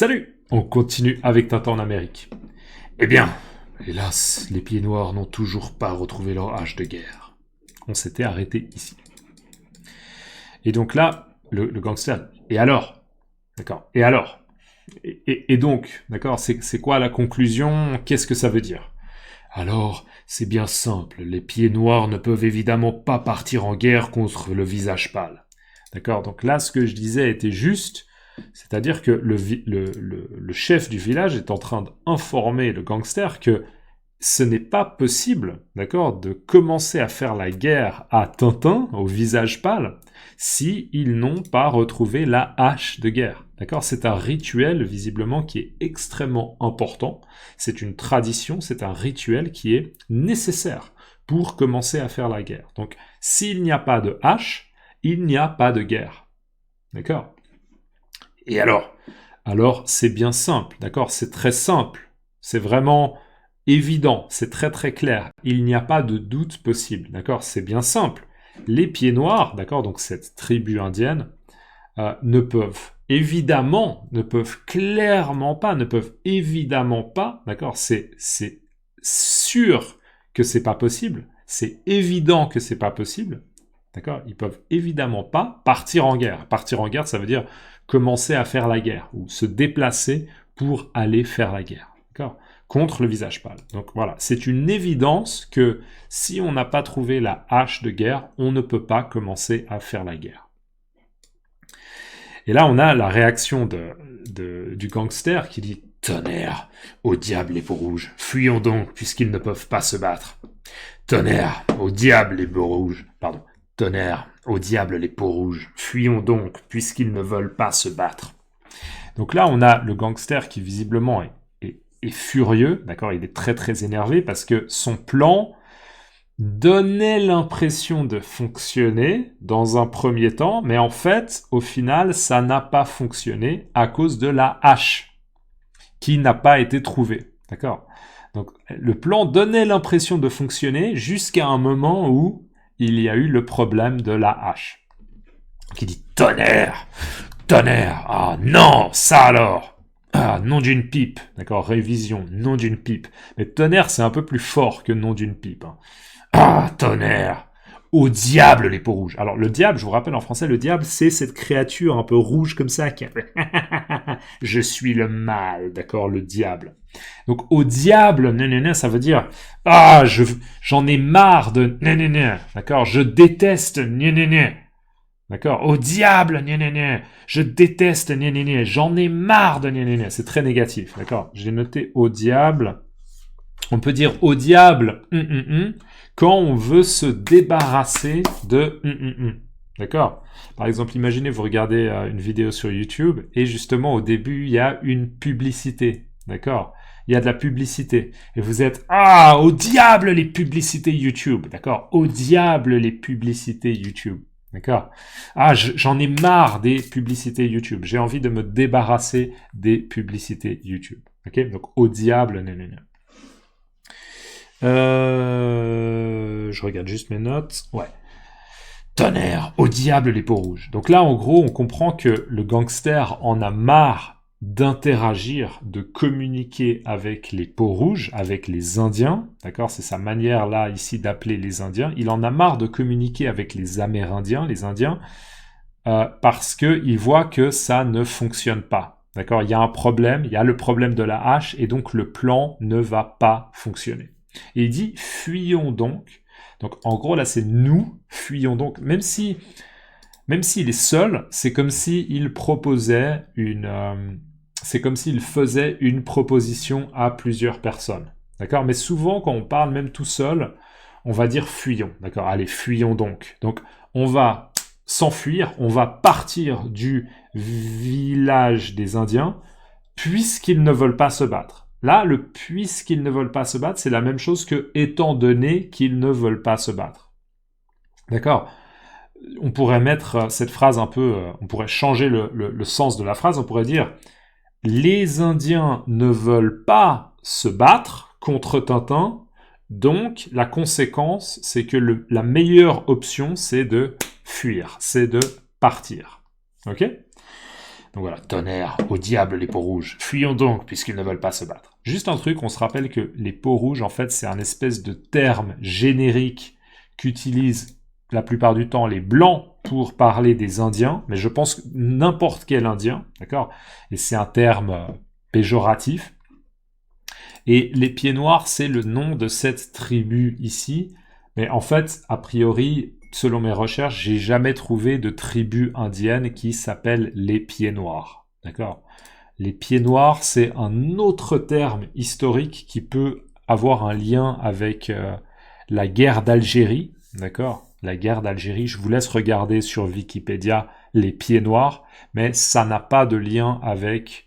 Salut! On continue avec Tintin en Amérique. Eh bien, hélas, les pieds noirs n'ont toujours pas retrouvé leur hache de guerre. On s'était arrêté ici. Et donc là, le gangster... Et alors? D'accord. Et alors? Et donc, d'accord, c'est quoi la conclusion? Qu'est-ce que ça veut dire? Alors, c'est bien simple. Les pieds noirs ne peuvent évidemment pas partir en guerre contre le visage pâle. D'accord? Donc là, ce que je disais était juste... C'est-à-dire que le chef du village est en train d'informer le gangster que ce n'est pas possible, d'accord, de commencer à faire la guerre à Tintin, au visage pâle, si ils n'ont pas retrouvé la hache de guerre. D'accord? C'est un rituel, visiblement, qui est extrêmement important. C'est une tradition, c'est un rituel qui est nécessaire pour commencer à faire la guerre. Donc, s'il n'y a pas de hache, il n'y a pas de guerre. D'accord? Et alors, c'est bien simple, d'accord? C'est très simple. C'est vraiment évident. C'est très très clair. Il n'y a pas de doute possible, d'accord? C'est bien simple. Les pieds noirs, d'accord? Donc cette tribu indienne, ne peuvent évidemment pas, d'accord? C'est sûr que c'est pas possible. C'est évident que c'est pas possible. D'accord? Ils peuvent évidemment pas partir en guerre. Partir en guerre, ça veut dire commencer à faire la guerre ou se déplacer pour aller faire la guerre. D'accord? Contre le visage pâle. Donc voilà, c'est une évidence que si on n'a pas trouvé la hache de guerre, on ne peut pas commencer à faire la guerre. Et là, on a la réaction du gangster qui dit « Tonnerre, au diable les peaux rouges, fuyons donc puisqu'ils ne peuvent pas se battre. Tonnerre, au diable les peaux rouges, pardon. Tonnerre, au diable les peaux rouges, fuyons donc, puisqu'ils ne veulent pas se battre. » Donc là, on a le gangster qui visiblement est furieux, d'accord, il est très très énervé parce que son plan donnait l'impression de fonctionner dans un premier temps, mais en fait, au final, ça n'a pas fonctionné à cause de la hache qui n'a pas été trouvée, d'accord. Donc le plan donnait l'impression de fonctionner jusqu'à un moment où il y a eu le problème de la hache. Qui dit « Tonnerre! Tonnerre! Ah non, ça alors! Ah, nom d'une pipe !» D'accord, révision, nom d'une pipe. Mais tonnerre, c'est un peu plus fort que nom d'une pipe. Hein. Ah, tonnerre! Au diable les peaux rouges. Alors le diable, je vous rappelle en français, le diable, c'est cette créature un peu rouge comme ça qui a fait « Je suis le mal », d'accord, le diable. Donc au diable, ça veut dire « Ah, j'en ai marre de d'accord, je déteste d'accord, au diable, je déteste j'en ai marre de c'est très négatif, d'accord. J'ai noté au diable. On peut dire au diable quand on veut se débarrasser de d'accord. Par exemple, imaginez vous regardez une vidéo sur YouTube et justement au début il y a une publicité, d'accord. Il y a de la publicité et vous êtes au diable les publicités YouTube, d'accord. Au diable les publicités YouTube. D'accord. J'en ai marre des publicités YouTube. J'ai envie de me débarrasser des publicités YouTube. Ok. Donc au diable, je regarde juste mes notes. Ouais. Tonnerre, au diable les peaux rouges. Donc là, en gros, on comprend que le gangster en a marre d'interagir, de communiquer avec les peaux rouges, avec les Indiens, d'accord, c'est sa manière là ici d'appeler les Indiens. Il en a marre de communiquer avec les Amérindiens, les Indiens, parce que il voit que ça ne fonctionne pas, d'accord. Il y a un problème, il y a le problème de la hache et donc le plan ne va pas fonctionner. Et il dit fuyons donc. Donc en gros là c'est nous fuyons donc, même s'il est seul, c'est comme s'il proposait c'est comme s'il faisait une proposition à plusieurs personnes. D'accord? Mais souvent, quand on parle même tout seul, on va dire fuyons. D'accord? Allez, fuyons donc. Donc, on va s'enfuir, on va partir du village des Indiens, puisqu'ils ne veulent pas se battre. Là, le puisqu'ils ne veulent pas se battre, c'est la même chose que étant donné qu'ils ne veulent pas se battre. D'accord? On pourrait mettre cette phrase un peu, on pourrait changer le sens de la phrase, on pourrait dire les Indiens ne veulent pas se battre contre Tintin, donc la conséquence, c'est que la meilleure option, c'est de fuir, c'est de partir. Ok ? Donc voilà, tonnerre, au diable les peaux rouges. Fuyons donc, puisqu'ils ne veulent pas se battre. Juste un truc, on se rappelle que les peaux rouges, en fait, c'est un espèce de terme générique qu'utilisent la plupart du temps les blancs pour parler des Indiens, mais je pense que n'importe quel Indien, d'accord? Et c'est un terme péjoratif. Et les pieds noirs, c'est le nom de cette tribu ici. Mais en fait, a priori, selon mes recherches, j'ai jamais trouvé de tribu indienne qui s'appelle les pieds noirs. D'accord? Les pieds noirs, c'est un autre terme historique qui peut avoir un lien avec la guerre d'Algérie. D'accord? La guerre d'Algérie, je vous laisse regarder sur Wikipédia les pieds noirs, mais ça n'a pas de lien avec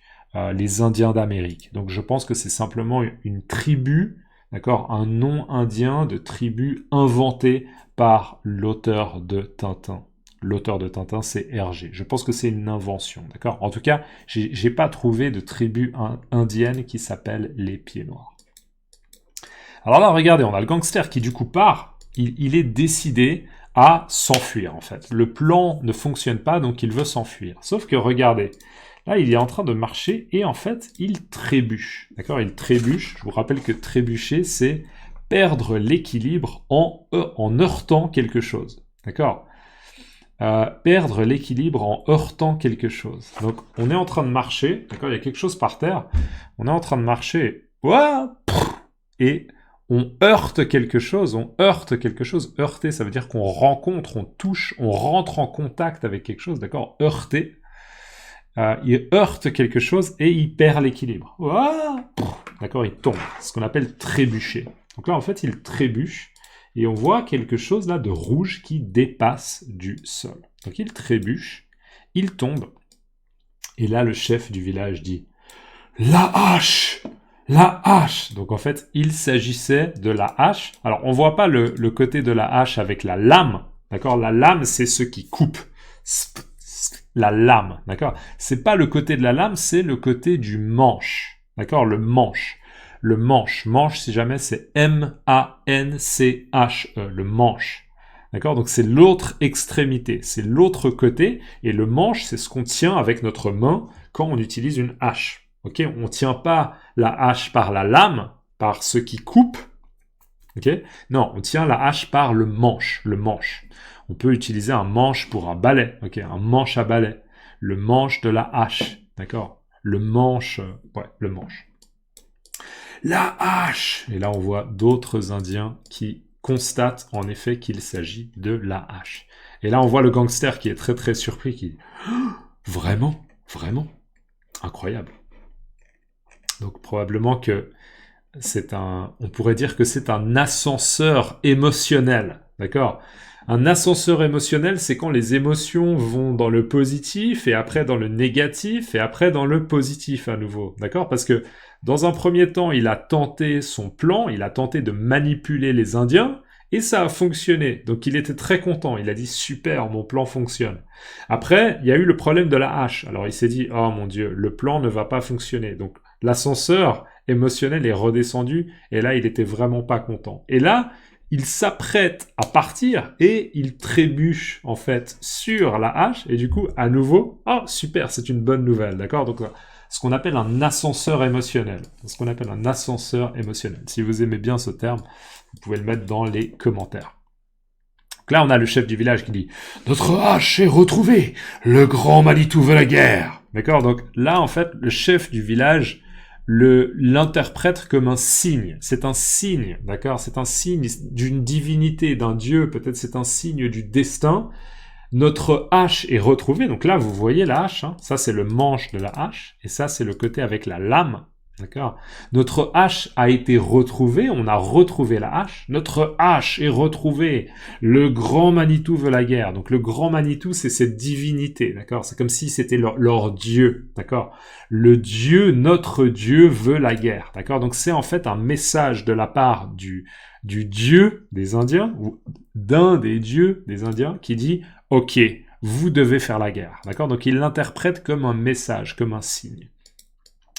les Indiens d'Amérique. Donc je pense que c'est simplement une tribu, d'accord, un nom indien de tribu inventé par l'auteur de Tintin. L'auteur de Tintin, c'est Hergé. Je pense que c'est une invention, d'accord? En tout cas, j'ai pas trouvé de tribu indienne qui s'appelle les Pieds Noirs. Alors là, regardez, on a le gangster qui du coup part, il est décidé à s'enfuir en fait. Le plan ne fonctionne pas, donc il veut s'enfuir. Sauf que regardez, là, il est en train de marcher et en fait, il trébuche. D'accord? Il trébuche. Je vous rappelle que trébucher, c'est perdre l'équilibre en heurtant quelque chose. D'accord? Perdre l'équilibre en heurtant quelque chose. Donc, on est en train de marcher. D'accord? Il y a quelque chose par terre. On est en train de marcher. Et on heurte quelque chose. On heurte quelque chose. Heurter, ça veut dire qu'on rencontre, on touche, on rentre en contact avec quelque chose. D'accord? Heurter. Il heurte quelque chose et il perd l'équilibre. D'accord, il tombe. C'est ce qu'on appelle trébucher. Donc là, en fait, il trébuche et on voit quelque chose là de rouge qui dépasse du sol. Donc il trébuche, il tombe. Et là, le chef du village dit « La hache ! La hache !» Donc en fait, il s'agissait de la hache. Alors, on voit pas le côté de la hache avec la lame. D'accord, la lame, c'est ce qui coupe. La lame, d'accord? C'est pas le côté de la lame, c'est le côté du manche, d'accord? Le manche. Le manche, si jamais c'est M-A-N-C-H-E, le manche. D'accord? Donc c'est l'autre extrémité, c'est l'autre côté, et le manche, c'est ce qu'on tient avec notre main quand on utilise une hache. Ok? On tient pas la hache par la lame, par ce qui coupe. Ok? Non, on tient la hache par le manche, On peut utiliser un manche pour un balai, ok, un manche à balai. Le manche de la hache, d'accord? Le manche. La hache! Et là, on voit d'autres Indiens qui constatent en effet qu'il s'agit de la hache. Et là, on voit le gangster qui est très très surpris, qui dit « Vraiment? Vraiment? Incroyable. » Donc probablement que on pourrait dire que c'est un ascenseur émotionnel, d'accord? Un ascenseur émotionnel, c'est quand les émotions vont dans le positif, et après dans le négatif, et après dans le positif à nouveau, d'accord? Parce que dans un premier temps, il a tenté son plan, il a tenté de manipuler les Indiens, et ça a fonctionné. Donc il était très content, il a dit « Super, mon plan fonctionne ». Après, il y a eu le problème de la hache. Alors il s'est dit « Oh mon Dieu, le plan ne va pas fonctionner ». Donc l'ascenseur émotionnel est redescendu, et là, il était vraiment pas content. Et là, il s'apprête à partir, et il trébuche, en fait, sur la hache, et du coup, à nouveau, oh, super, c'est une bonne nouvelle, d'accord? Donc, ce qu'on appelle un ascenseur émotionnel. Ce qu'on appelle un ascenseur émotionnel. Si vous aimez bien ce terme, vous pouvez le mettre dans les commentaires. Donc là, on a le chef du village qui dit « Notre hache est retrouvée! Le grand Manitou veut la guerre !» D'accord? Donc là, en fait, le chef du village l'interprète comme un signe. C'est un signe, d'accord? C'est un signe d'une divinité, d'un dieu. Peut-être c'est un signe du destin. Notre hache est retrouvée. Donc là, vous voyez la hache. Hein? Ça, c'est le manche de la hache. Et ça, c'est le côté avec la lame. D'accord? Notre hache a été retrouvée, on a retrouvé la hache. Notre hache est retrouvée. Le grand Manitou veut la guerre. Donc le grand Manitou, c'est cette divinité, d'accord? C'est comme si c'était leur dieu, d'accord? Le dieu, notre dieu veut la guerre, d'accord? Donc c'est en fait un message de la part du dieu des Indiens, ou d'un des dieux des Indiens, qui dit « Ok, vous devez faire la guerre », d'accord? Donc il l'interprète comme un message, comme un signe.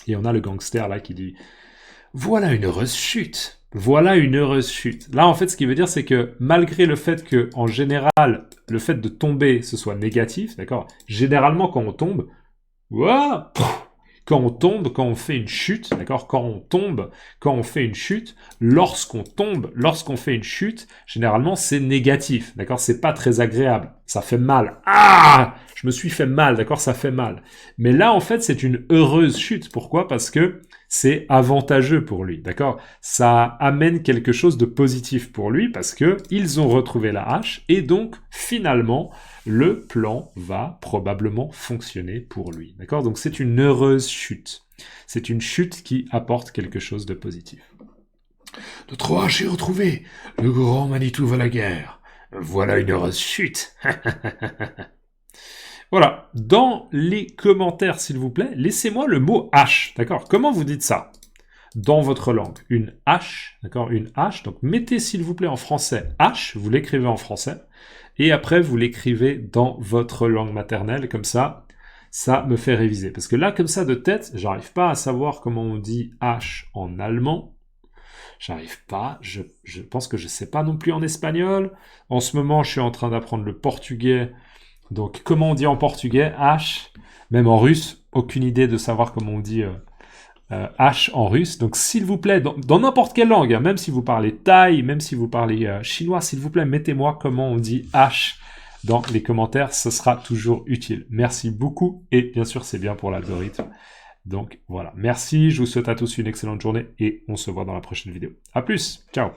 Et on a le gangster là qui dit « Voilà une heureuse chute. Voilà une heureuse chute. » Là, en fait, ce qu'il veut dire, c'est que malgré le fait que, en général, le fait de tomber, ce soit négatif, d'accord? Généralement, quand on tombe, Ouah, quand on tombe, quand on fait une chute, d'accord? Quand on tombe, quand on fait une chute, lorsqu'on tombe, lorsqu'on fait une chute, généralement c'est négatif, d'accord? C'est pas très agréable, ça fait mal. Ah! Je me suis fait mal, d'accord? Ça fait mal. Mais là, en fait, c'est une heureuse chute. Pourquoi? Parce que c'est avantageux pour lui, d'accord? Ça amène quelque chose de positif pour lui parce que ils ont retrouvé la hache et donc finalement le plan va probablement fonctionner pour lui. D'accord? Donc c'est une heureuse chute. C'est une chute qui apporte quelque chose de positif. Notre hache est retrouvée. Le grand Manitou va la guerre. Voilà une heureuse chute. Voilà. Dans les commentaires, s'il vous plaît, laissez-moi le mot hache. D'accord? Comment vous dites ça? Dans votre langue. Une hache, d'accord? Une hache. Donc mettez s'il vous plaît en français hache, vous l'écrivez en français, et après vous l'écrivez dans votre langue maternelle, comme ça me fait réviser. Parce que là, comme ça de tête, j'arrive pas à savoir comment on dit hache en allemand. J'arrive pas, je pense que je sais pas non plus en espagnol. En ce moment, je suis en train d'apprendre le portugais. Donc comment on dit en portugais hache? Même en russe, aucune idée de savoir comment on dit H en russe. Donc, s'il vous plaît, dans n'importe quelle langue, hein, même si vous parlez thaï, même si vous parlez chinois, s'il vous plaît, mettez-moi comment on dit H dans les commentaires. Ce sera toujours utile. Merci beaucoup. Et bien sûr, c'est bien pour l'algorithme. Donc, voilà. Merci. Je vous souhaite à tous une excellente journée et on se voit dans la prochaine vidéo. À plus. Ciao.